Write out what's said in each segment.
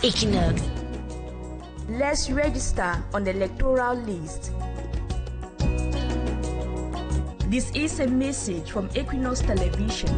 Equinoxe. Let's register on the electoral list. This is a message from Equinoxe Television.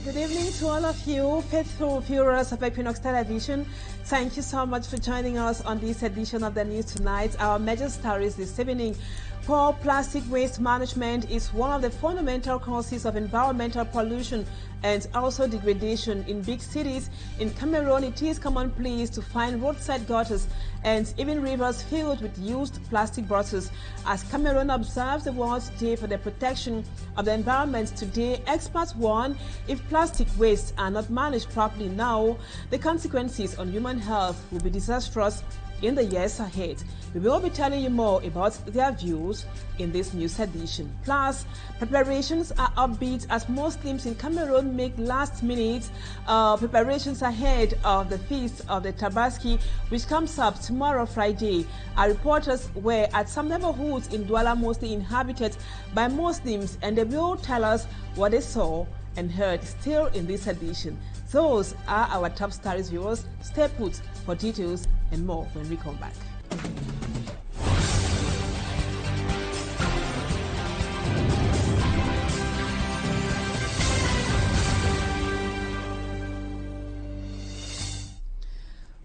Good evening to all of you, faithful viewers of Equinoxe Television. Thank you so much for joining us on this edition of the news tonight. Our major stories this evening. Poor plastic waste management is one of the fundamental causes of environmental pollution and also degradation in big cities. In Cameroon, it is commonplace to find roadside gutters and even rivers filled with used plastic bottles. As Cameroon observes the World Day for the Protection of the Environment today, experts warn if plastic wastes are not managed properly now, the consequences on human health will be disastrous in the years ahead. We will be telling you more about their views in this news edition. Plus, preparations are upbeat as Muslims in Cameroon make last-minute preparations ahead of the feast of the Tabaski, which comes up tomorrow, Friday. Our reporters were at some neighborhoods in Douala, mostly inhabited by Muslims, and they will tell us what they saw and heard still in this edition. Those are our top stories, viewers. Stay put for details and more when we come back.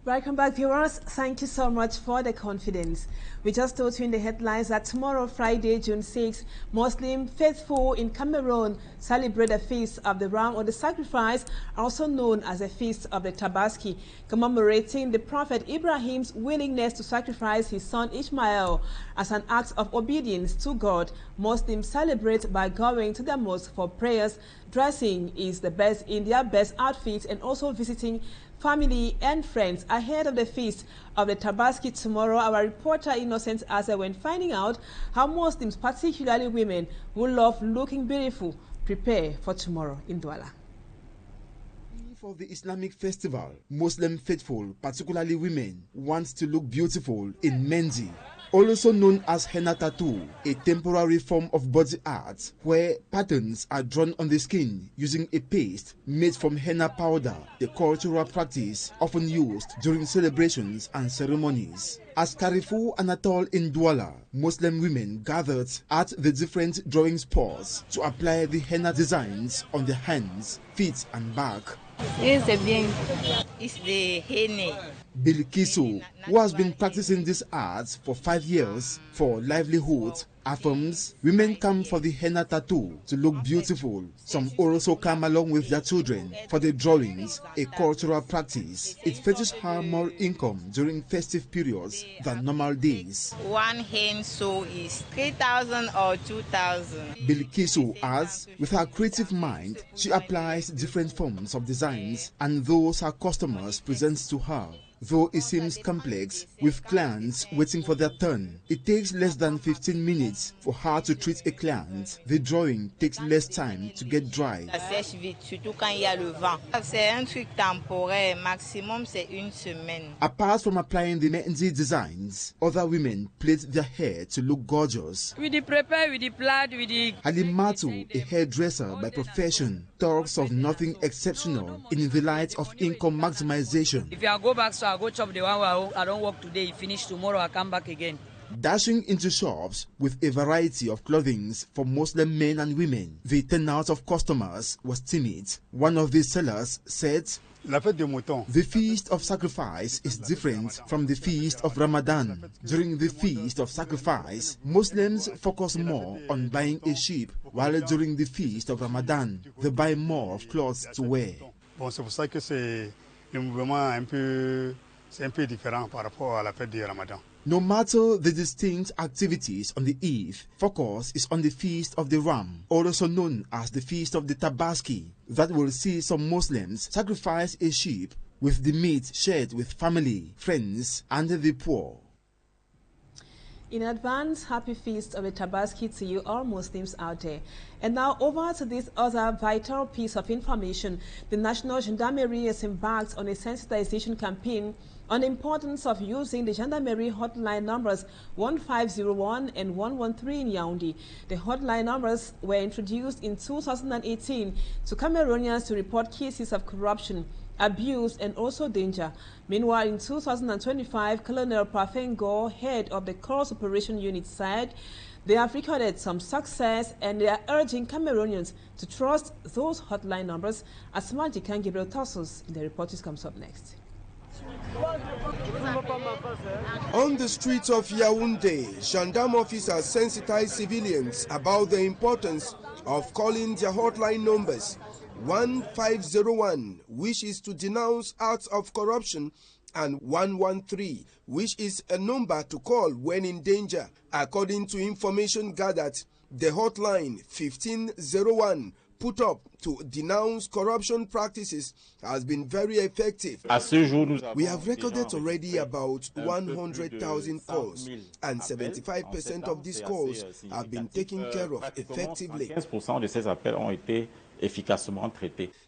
Welcome back, viewers. Thank you so much for the confidence. We just told you in the headlines that tomorrow, Friday, June 6, Muslim faithful in Cameroon celebrate the feast of the Ram or the sacrifice, also known as the feast of the Tabaski, commemorating the Prophet Ibrahim's willingness to sacrifice his son Ishmael as an act of obedience to God. Muslims celebrate by going to the mosque for prayers, dressing is the best in their best outfits, and also visiting family and friends ahead of the feast of the Tabaski tomorrow. Our reporter Innocent Asa went finding out how Muslims, particularly women who love looking beautiful, prepare for tomorrow in Douala. For the Islamic festival, Muslim faithful, particularly women, want to look beautiful in Mendi, also known as henna tattoo, a temporary form of body art where patterns are drawn on the skin using a paste made from henna powder, the cultural practice often used during celebrations and ceremonies. As Carrefour Anatole in Douala, Muslim women gathered at the different drawing spots to apply the henna designs on their hands, feet and back. It's the henna. Bilkisu, who has been practicing this art for 5 years for livelihood, affirms women come for the henna tattoo to look beautiful. Some also come along with their children for the drawings, a cultural practice. It fetches her more income during festive periods than normal days. One hen sew is 3,000 or 2,000. Bilkisu adds, with her creative mind, she applies different forms of designs and those her customers present to her. Though it seems complex, with clients waiting for their turn, it takes less than 15 minutes for her to treat a client. The drawing takes less time to get dry. Apart from applying the Mendi designs, other women plait their hair to look gorgeous. With the prepare, with the plaid, with the... Halimatu, a hairdresser by profession, talks of nothing exceptional in the light of income maximization. If I go back, so I go chop the one I don't work today, finish tomorrow, I come back again. Dashing into shops with a variety of clothing for Muslim men and women, the turnout of customers was timid. One of the sellers said, the feast of sacrifice is different from the feast of Ramadan. During the feast of sacrifice, Muslims focus more on buying a sheep, while during the feast of Ramadan, they buy more of clothes to wear. C'est un peu différent par rapport à la fête du Ramadan. No matter the distinct activities on the Eve, focus is on the Feast of the Ram, also known as the Feast of the Tabaski, that will see some Muslims sacrifice a sheep with the meat shared with family, friends, and the poor. In advance, happy feast of the Tabaski to you all Muslims out there. And now over to this other vital piece of information. The National Gendarmerie has embarked on a sensitization campaign on the importance of using the Gendarmerie hotline numbers 1501 and 113 in Yaoundé. The hotline numbers were introduced in 2018 to Cameroonians to report cases of corruption, abuse, and also danger. Meanwhile, in 2025, Colonel Prof, head of the Cross Operation Unit, said they have recorded some success and they are urging Cameroonians to trust those hotline numbers. As Majikan Gabriel tells us in the report, which comes up next. On the streets of Yaoundé, gendarme officers sensitize civilians about the importance of calling their hotline numbers 1501, which is to denounce acts of corruption, and 113, which is a number to call when in danger. According to information gathered, the hotline 1501 put up to denounce corruption practices has been very effective. We have recorded already about 100,000 calls, and 75% of these calls have been taken care of effectively.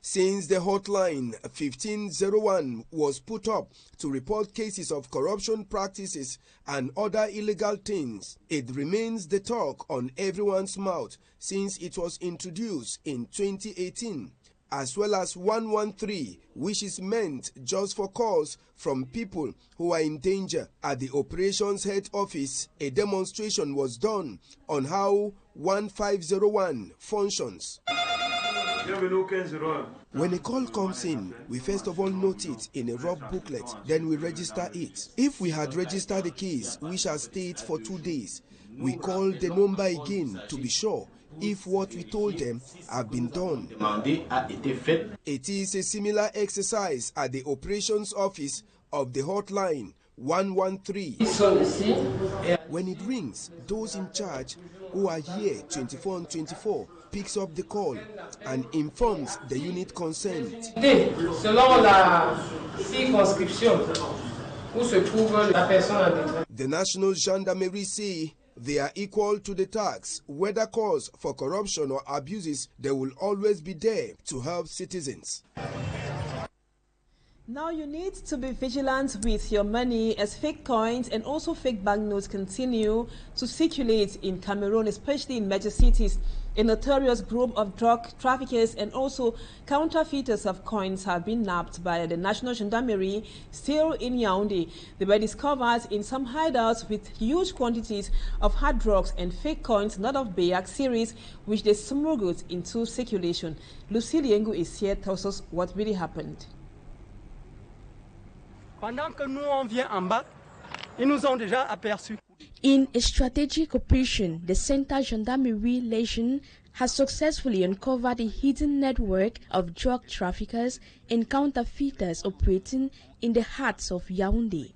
Since the hotline 1501 was put up to report cases of corruption practices and other illegal things, it remains the talk on everyone's mouth since it was introduced in 2018, as well as 113, which is meant just for calls from people who are in danger. At the operations head office, a demonstration was done on how 1501 functions. When a call comes in, we first of all note it in a rough booklet, then we register it. If we had registered the case, we shall stay it for 2 days. We call the number again to be sure if what we told them have been done. It is a similar exercise at the operations office of the hotline 113. When it rings, those in charge who are here 24/24 picks up the call and informs the unit concerned. The National Gendarmerie say they are equal to the task. Whether calls for corruption or abuses, they will always be there to help citizens. Now you need to be vigilant with your money as fake coins and also fake banknotes continue to circulate in Cameroon, especially in major cities. A notorious group of drug traffickers and also counterfeiters of coins have been nabbed by the National Gendarmerie still in Yaoundé. They were discovered in some hideouts with huge quantities of hard drugs and fake coins, not of Bayak series, which they smuggled into circulation. Lucie Liengu is here, tells us what really happened. Pendant que nous on vient en bas, ils nous ont déjà aperçus. In a strategic operation, the Center Gendarmerie Legion has successfully uncovered a hidden network of drug traffickers and counterfeiters operating in the hearts of Yaoundé.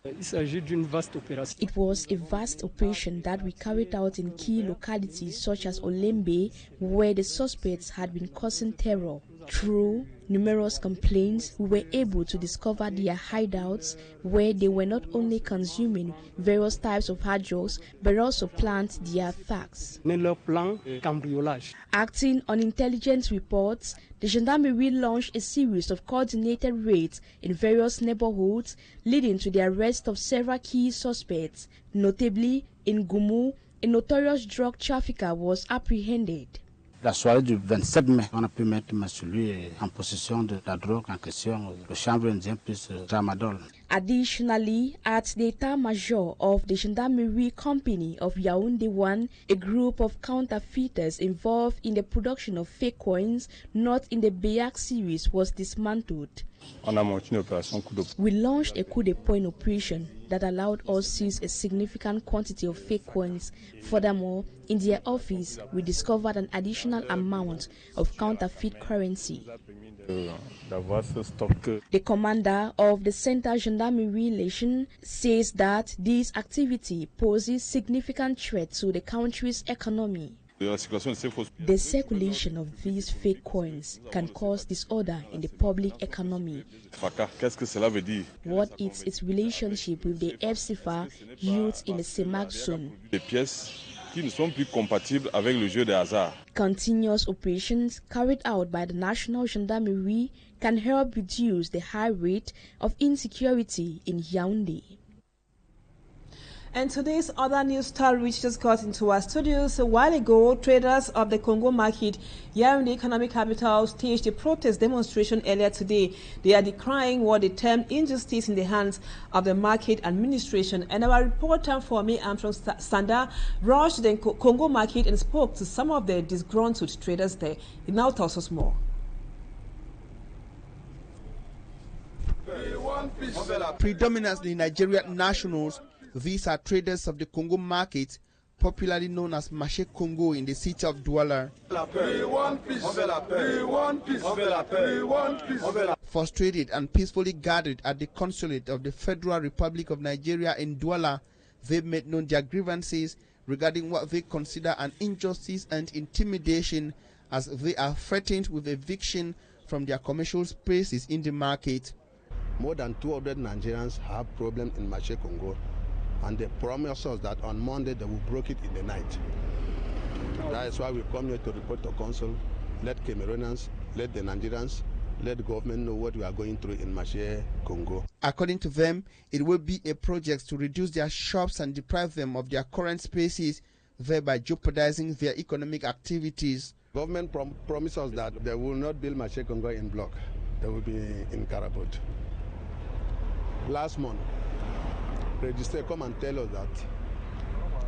It was a vast operation that we carried out in key localities such as Olembe, where the suspects had been causing terror. Through numerous complaints, we were able to discover their hideouts where they were not only consuming various types of hard drugs but also planned their attacks. Acting on intelligence reports, the Gendarmerie launched a series of coordinated raids in various neighborhoods, leading to the arrest of several key suspects. Notably, in Gumu, a notorious drug trafficker was apprehended. La soirée du 27 mai, on a pu mettre celui en possession de la drogue en question, le chanvre indien plus tramadol. Additionally, at the État-Major of the Gendarmerie Company of Yaoundé 1, a group of counterfeiters involved in the production of fake coins not in the Bayak series was dismantled. We launched a coup de poing operation that allowed us to seize a significant quantity of fake coins. Furthermore, in their office, we discovered an additional amount of counterfeit currency. The commander of the Center Gendarmerie Legion says that this activity poses significant threat to the country's economy. The circulation of these fake coins can cause disorder in the public economy. What is its relationship with the FCFA youth in the CEMAC zone? Continuous operations carried out by the National Gendarmerie can help reduce the high rate of insecurity in Yaoundé. And today's other news story which just got into our studios a while ago, traders of the Congo market here in the economic capital staged a protest demonstration earlier today. They are decrying what they termed injustice in the hands of the market administration. And our reporter for me, Armstrong Sanda, rushed the Congo market and spoke to some of the disgruntled traders there. He now tells us more. Predominantly Nigerian nationals, these are traders of the Congo market, popularly known as Marché Congo in the city of Douala. Frustrated and peacefully gathered at the consulate of the Federal Republic of Nigeria in Douala, they made known their grievances regarding what they consider an injustice and intimidation, as they are threatened with eviction from their commercial spaces in the market. More than 200 Nigerians have problems in Marché Congo, and they promise us that on Monday they will break it in the night. That is why we come here to report to council. Let Cameroonians, let the Nigerians, let the government know what we are going through in Marché Congo. According to them, it will be a project to reduce their shops and deprive them of their current spaces, thereby jeopardizing their economic activities. Government promises us that they will not build Marché Congo in block. They will be in Carabot. Last month, Register come and tell us that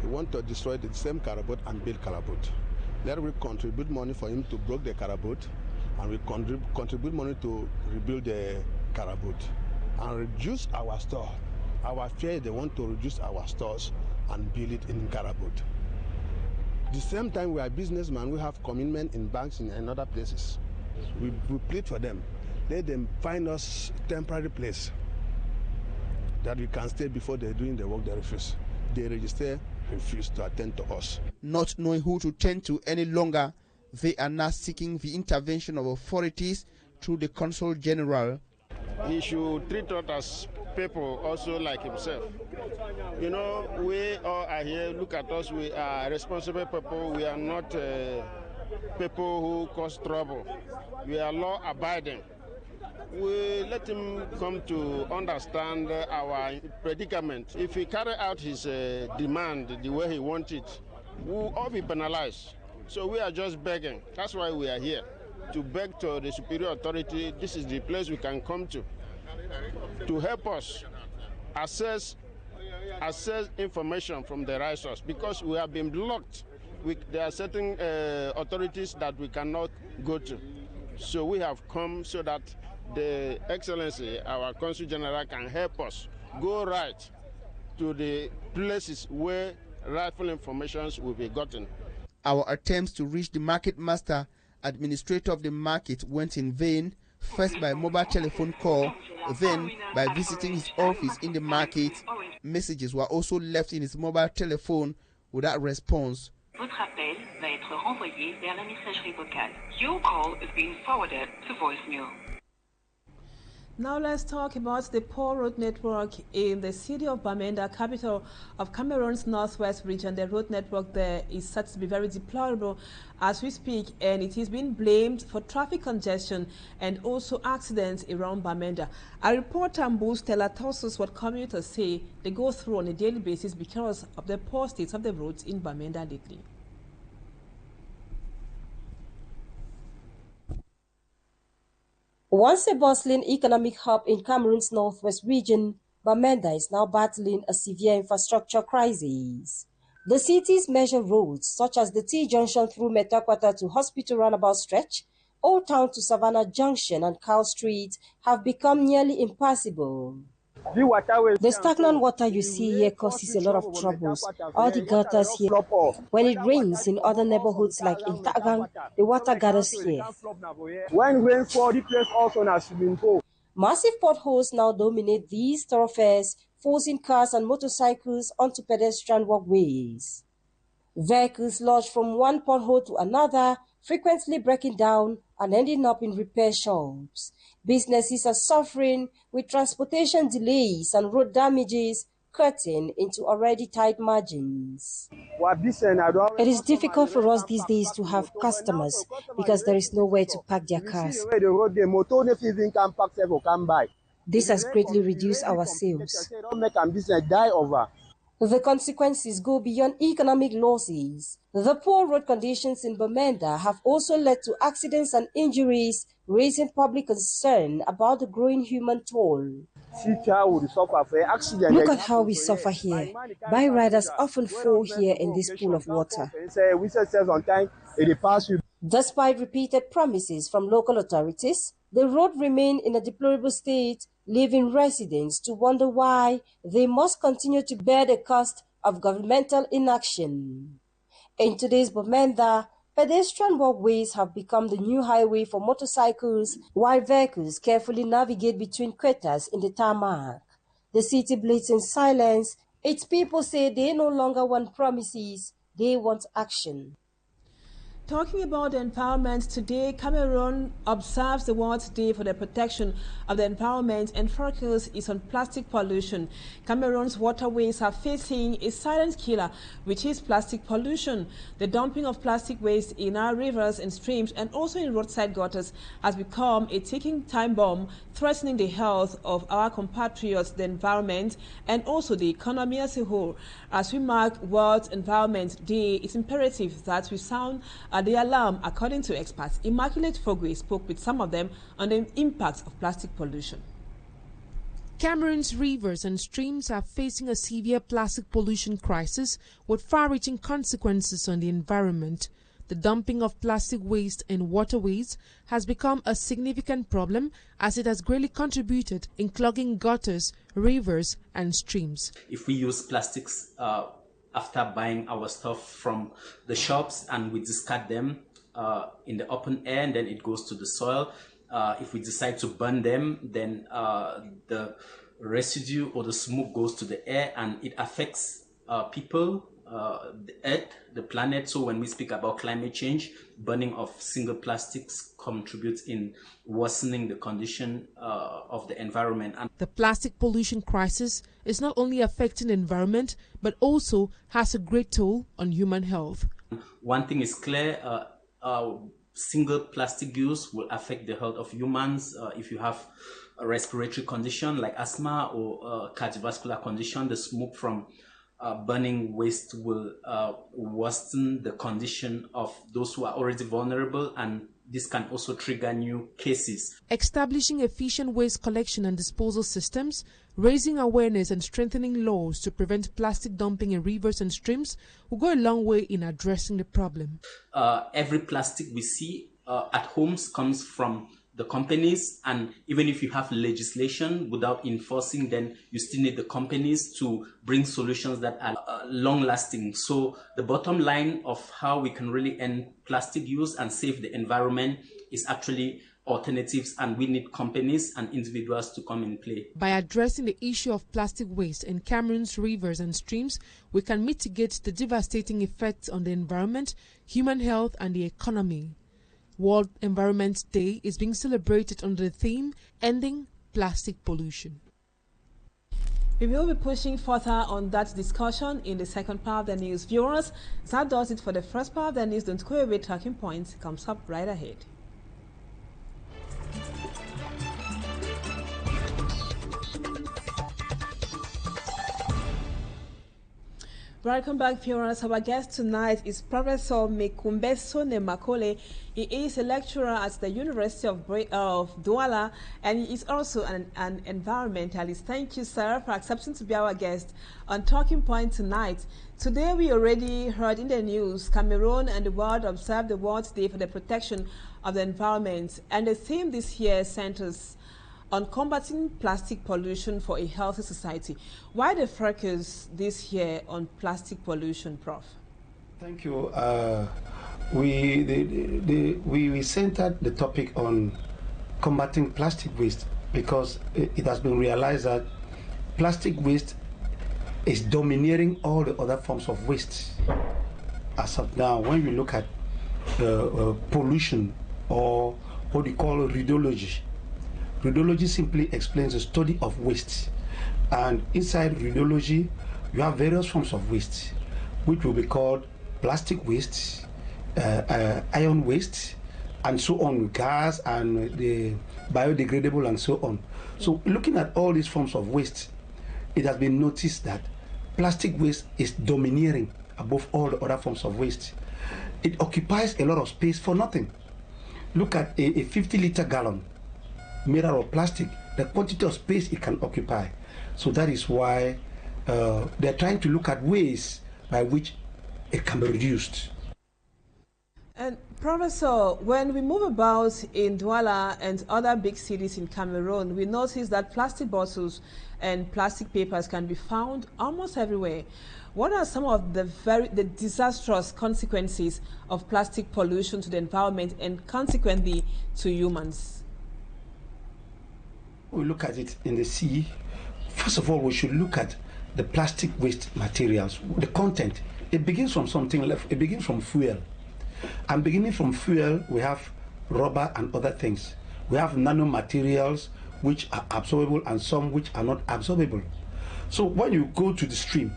he want to destroy the same Carabot and build Carabot. Then we contribute money for him to break the Carabot, and we contribute money to rebuild the Carabot and reduce our store. Our fear, they want to reduce our stores and build it in Carabot. The same time, we are businessmen, we have commitment in banks and other places. We plead for them. Let them find us a temporary place that we can stay before they're doing the work. They refuse. They register, refuse to attend to us. Not knowing who to turn to any longer, they are now seeking the intervention of authorities through the Consul General. He should treat us as people also like himself. You know, we all are here, look at us, we are responsible people, we are not people who cause trouble. We are law-abiding. We let him come to understand our predicament. If he carry out his demand the way he wants it, we'll all be penalized. So we are just begging. That's why we are here, to beg to the superior authority. This is the place we can come to help us assess information from the right source, because we have been blocked. There are certain authorities that we cannot go to. So we have come so that the Excellency, our Consul General, can help us go right to the places where rightful information will be gotten. Our attempts to reach the market master, administrator of the market, went in vain, first by mobile telephone call, then by visiting his office in the market. Messages were also left in his mobile telephone without response. Votre appel va être renvoyé vers la messagerie vocale. Your call is being forwarded to voicemail. Now let's talk about the poor road network in the city of Bamenda, capital of Cameroon's northwest region. The road network there is said to be very deplorable as we speak, and it is being blamed for traffic congestion and also accidents around Bamenda. Our reporter Mbu Stella tells us what commuters say they go through on a daily basis because of the poor state of the roads in Bamenda lately. Once a bustling economic hub in Cameroon's northwest region, Bamenda is now battling a severe infrastructure crisis. The city's major roads, such as the T-junction through Metakwata to Hospital Roundabout Stretch, Old Town to Savannah Junction and Cow Street, have become nearly impassable. The stagnant water you see here causes a lot of troubles. All the gutters here. When it rains in other neighborhoods like in Tagang, the water gathers here. When rain falls, the place also has swimming pool. Massive potholes now dominate these thoroughfares, forcing cars and motorcycles onto pedestrian walkways. Vehicles lodge from one pothole to another, frequently breaking down and ending up in repair shops. Businesses are suffering with transportation delays and road damages cutting into already tight margins. It is difficult for us these days to have customers because there is nowhere to park their cars. This has greatly reduced our sales. The consequences go beyond economic losses. The poor road conditions in Bamenda have also led to accidents and injuries, raising public concern about the growing human toll. Look at how we suffer here. Bike riders often fall here in this pool of water. Despite repeated promises from local authorities, the road remains in a deplorable state, leaving residents to wonder why they must continue to bear the cost of governmental inaction. In today's Bamenda, pedestrian walkways have become the new highway for motorcycles, while vehicles carefully navigate between craters in the tarmac. The city bleeds in silence. Its people say they no longer want promises, they want action. Talking about the environment, today Cameroon observes the World Day for the Protection of the Environment, and focus is on plastic pollution. Cameroon's waterways are facing a silent killer, which is plastic pollution. The dumping of plastic waste in our rivers and streams and also in roadside gutters has become a ticking time bomb, threatening the health of our compatriots, the environment, and also the economy as a whole. As we mark World Environment Day, it's imperative that we sound the alarm. According to experts, Immaculate Fogwe spoke with some of them on the impacts of plastic pollution. Cameroon's rivers and streams are facing a severe plastic pollution crisis with far-reaching consequences on the environment. The dumping of plastic waste in waterways has become a significant problem as it has greatly contributed in clogging gutters, rivers and streams. If we use plastics after buying our stuff from the shops and we discard them in the open air, and then it goes to the soil. If we decide to burn them, then the residue or the smoke goes to the air and it affects people, the earth, the planet. So when we speak about climate change, burning of single plastics contributes in worsening the condition of the environment. And the plastic pollution crisis is not only affecting the environment, but also has a great toll on human health. One thing is clear, single plastic use will affect the health of humans. If you have a respiratory condition like asthma or cardiovascular condition, the smoke from burning waste will worsen the condition of those who are already vulnerable, and this can also trigger new cases. Establishing efficient waste collection and disposal systems, raising awareness and strengthening laws to prevent plastic dumping in rivers and streams will go a long way in addressing the problem. Every plastic we see at homes comes from the companies, and even if you have legislation without enforcing, then you still need the companies to bring solutions that are long-lasting. So the bottom line of how we can really end plastic use and save the environment is actually alternatives, and we need companies and individuals to come in play. By addressing the issue of plastic waste in Cameroon's rivers and streams, we can mitigate the devastating effects on the environment, human health and the economy. World Environment Day is being celebrated under the theme Ending Plastic Pollution. We will be pushing further on that discussion in the second part of the news. Viewers, that does it for the first part of the news. Don't go away, Talking Points comes up right ahead. Welcome back, viewers. Our guest tonight is Professor Mekoumbesone Makoley. He is a lecturer at the University of Douala, and he is also an environmentalist. Thank you, sir, for accepting to be our guest on Talking Point tonight. Today, we already heard in the news, Cameroon and the world observe the World Day for the Protection of the Environment, and the theme this year centers on combating plastic pollution for a healthy society. Why the focus this year on plastic pollution, Prof? Thank you. We centered the topic on combating plastic waste because it has been realized that plastic waste is dominating all the other forms of waste. as of now, when you look at pollution, or what we call radiology, radiology simply explains the study of waste. And inside radiology, you have various forms of waste, which will be called plastic waste, iron waste, and so on, gas and the biodegradable and so on. So looking at all these forms of waste, it has been noticed that plastic waste is domineering above all the other forms of waste. It occupies a lot of space for nothing. Look at a 50-liter gallon made out of plastic, the quantity of space it can occupy. So that is why they're trying to look at ways by which it can be reduced. And Professor, when we move about in Douala and other big cities in Cameroon, we notice that plastic bottles and plastic papers can be found almost everywhere. What are some of the disastrous consequences of plastic pollution to the environment and consequently to humans? We look at it in the sea. First of all, we should look at the plastic waste materials, the content. It begins from something left. It begins from fuel. And beginning from fuel, we have rubber and other things. We have nanomaterials which are absorbable and some which are not absorbable. So when you go to the stream,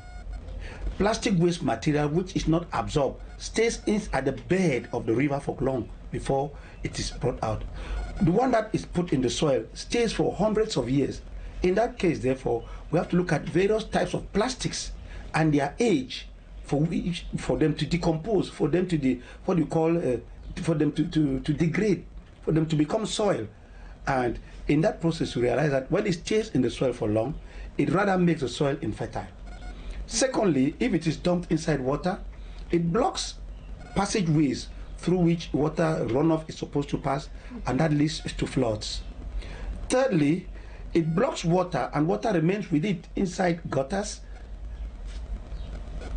plastic waste material which is not absorbed stays in at the bed of the river for long before it is brought out. The one that is put in the soil stays for hundreds of years. In that case, therefore, we have to look at various types of plastics and their age for them to decompose, for them to for them to degrade, for them to become soil. And in that process, we realize that when it stays in the soil for long, it rather makes the soil infertile. Secondly, if it is dumped inside water, it blocks passageways through which water runoff is supposed to pass, and that leads to floods. Thirdly, it blocks water, and water remains with it inside gutters,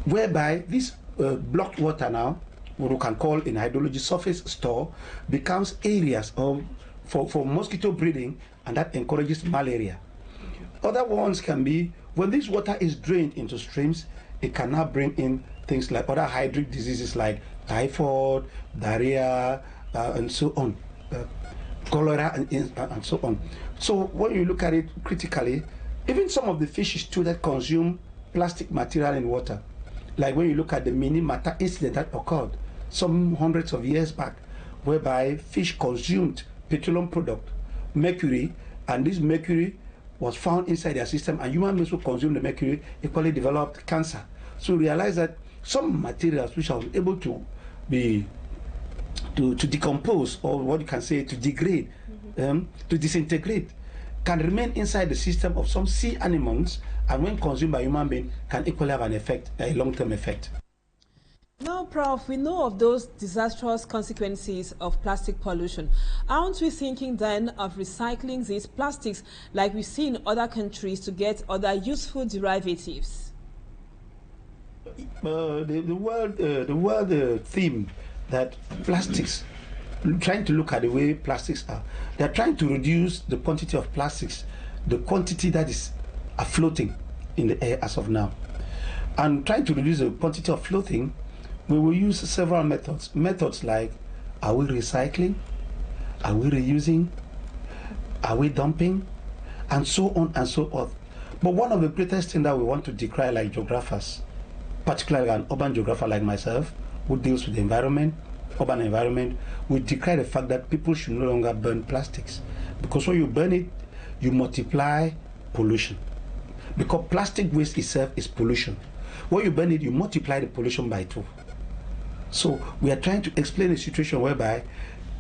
whereby this blocked water now, what we can call in hydrology surface store, becomes areas for mosquito breeding, and that encourages malaria. Other ones can be when this water is drained into streams, it can now bring in things like other hydric diseases like typhoid, diarrhea, and so on, cholera, and so on. So when you look at it critically, even some of the fishes too that consume plastic material in water, like when you look at the Minimata incident that occurred some hundreds of years back, whereby fish consumed petroleum product, mercury, and this mercury was found inside their system, and human beings who consume the mercury equally developed cancer. So realize that some materials which are able to be to decompose, or what you can say to degrade, to disintegrate, can remain inside the system of some sea animals, and when consumed by human beings can equally have an effect, a long-term effect. Now, Prof, we know of those disastrous consequences of plastic pollution. Aren't we thinking then of recycling these plastics like we see in other countries to get other useful derivatives? The world theme that plastics, trying to look at the way plastics are, they're trying to reduce the quantity of plastics, the quantity that is floating in the air as of now. And trying to reduce the quantity of floating, we will use several methods. Methods like, are we recycling? Are we reusing? Are we dumping? And so on and so forth. But one of the greatest things that we want to decry like geographers, particularly an urban geographer like myself, who deals with the environment, urban environment, we decry the fact that people should no longer burn plastics. Because when you burn it, you multiply pollution. Because plastic waste itself is pollution. When you burn it, you multiply the pollution by 2. So we are trying to explain a situation whereby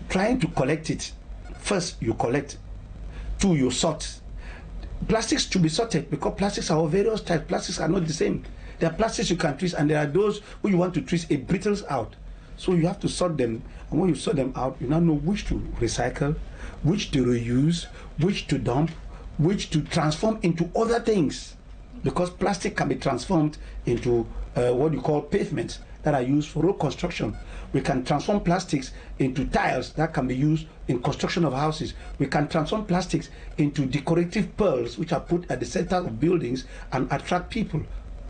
trying to collect it, first you collect, 2 you sort. Plastics should be sorted because plastics are of various types. Plastics are not the same. There are plastics you can trace, and there are those who you want to trace a brittles out. So you have to sort them, and when you sort them out, you now know which to recycle, which to reuse, which to dump, which to transform into other things. Because plastic can be transformed into what you call pavements that are used for road construction. We can transform plastics into tiles that can be used in construction of houses. We can transform plastics into decorative pearls which are put at the center of buildings and attract people.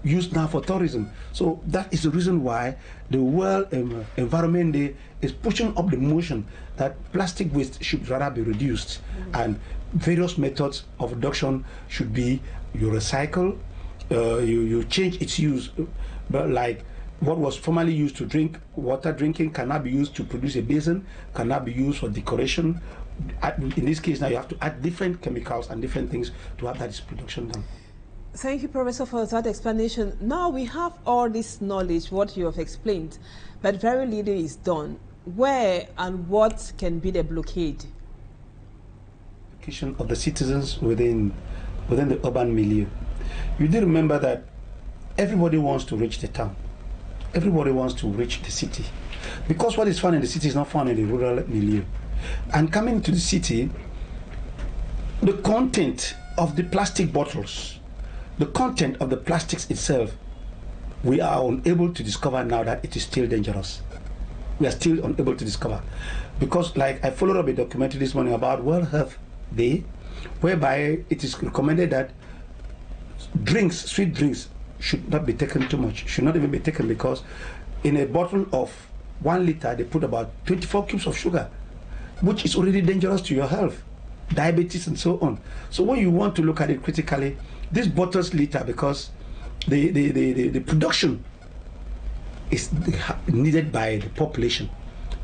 used now for tourism. So that is the reason why the World Environment Day is pushing up the motion that plastic waste should rather be reduced, and various methods of reduction should be you recycle, you change its use, but like what was formerly used to drink water, drinking cannot be used to produce a basin, cannot be used for decoration. In this case now you have to add different chemicals and different things to have that production done. Thank you, Professor, for that explanation. Now we have all this knowledge, what you have explained, but very little is done. Where and what can be the blockade? Of the citizens within the urban milieu. You do remember that everybody wants to reach the town. Everybody wants to reach the city. Because what is found in the city is not found in the rural milieu. And coming to the city, the content of the plastic bottles, the content of the plastics itself, we are unable to discover now that it is still dangerous. We are still unable to discover. Because like I followed up a documentary this morning about World Health Day, whereby it is recommended that drinks, sweet drinks, should not be taken too much, should not even be taken, because in a bottle of 1 liter they put about 24 cubes of sugar, which is already dangerous to your health, diabetes and so on. So when you want to look at it critically, this bottles liter, because the production is needed by the population,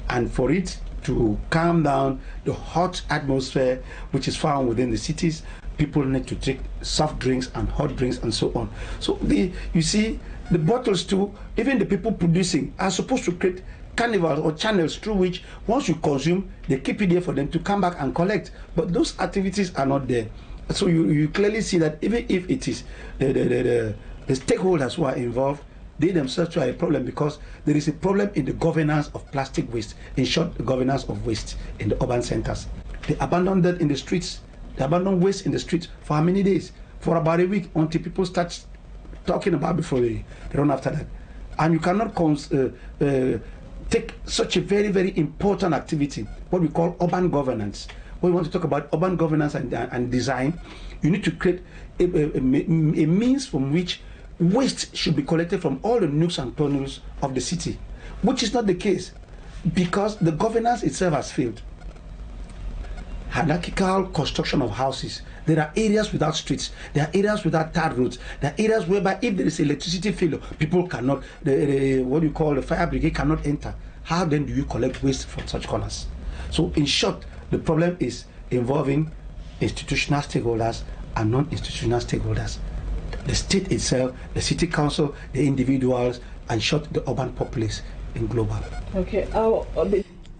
and for it to calm down the hot atmosphere which is found within the cities, people need to drink soft drinks and hot drinks and so on. So you see, the bottles too, even the people producing are supposed to create carnivals or channels through which once you consume, they keep it there for them to come back and collect. But those activities are not there. So you clearly see that even if it is the stakeholders who are involved, they themselves are a problem, because there is a problem in the governance of plastic waste, in short, the governance of waste in the urban centers. They abandon that in the streets. They abandon waste in the streets for how many days? For about a week, until people start talking about before they run after that. And you cannot take such a very, very important activity, what we call urban governance. When we want to talk about urban governance and design, you need to create a means from which waste should be collected from all the nooks and corners of the city, which is not the case, because the governance itself has failed. Hierarchical construction of houses. There are areas without streets. There are areas without tarred roads. There are areas whereby if there is electricity failure, people cannot, what you call the fire brigade cannot enter. How then do you collect waste from such corners? So in short, the problem is involving institutional stakeholders and non-institutional stakeholders. The state itself, the city council, the individuals, and short, the urban populace in global. Okay.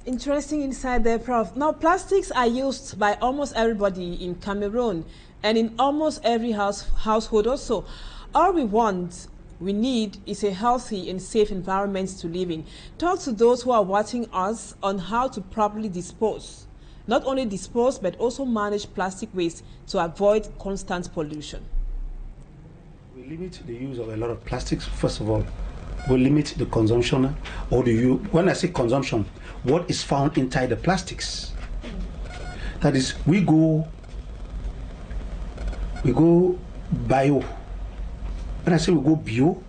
Interesting inside there, Prof. Now, plastics are used by almost everybody in Cameroon and in almost every household also. All we need is a healthy and safe environment to live in. Talk to those who are watching us on how to properly dispose. Not only dispose, but also manage plastic waste to avoid constant pollution. We limit the use of a lot of plastics, first of all. We limit the consumption, or when I say consumption, what is found inside the plastics. That is, we go bio. When I say we go bio,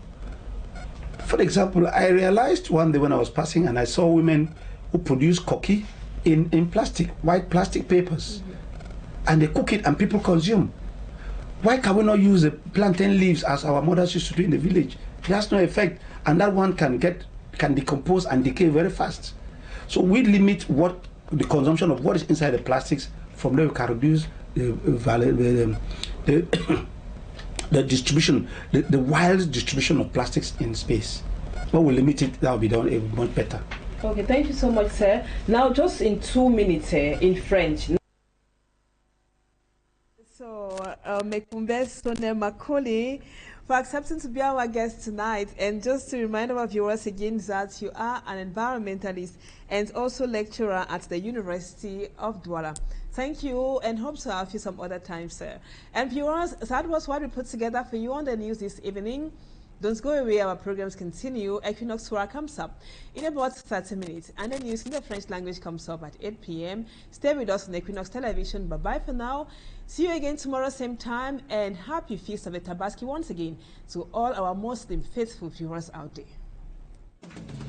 for example, I realized one day when I was passing and I saw women who produce cocky in plastic, white plastic papers, and they cook it and people consume. Why can we not use the plantain leaves as our mothers used to do in the village? It has no effect, and that one can decompose and decay very fast. So we limit the consumption of what is inside the plastics. From there we can reduce the distribution, the wild distribution of plastics in space. When we limit it, that will be done much better. Okay, thank you so much, sir. Now, just in 2 minutes, in French. So, Mekoumbesone Makoley, for accepting to be our guest tonight, and just to remind our viewers again that you are an environmentalist and also lecturer at the University of Douala. Thank you, and hope to have you some other time, sir. And viewers, that was what we put together for you on the news this evening. Don't go away, our programs continue. Equinoxe comes up in about 30 minutes, and the news in the French language comes up at 8 p.m. Stay with us on Equinoxe Television. Bye-bye for now. See you again tomorrow, same time, and happy Feast of the Tabaski once again to all our Muslim faithful viewers out there.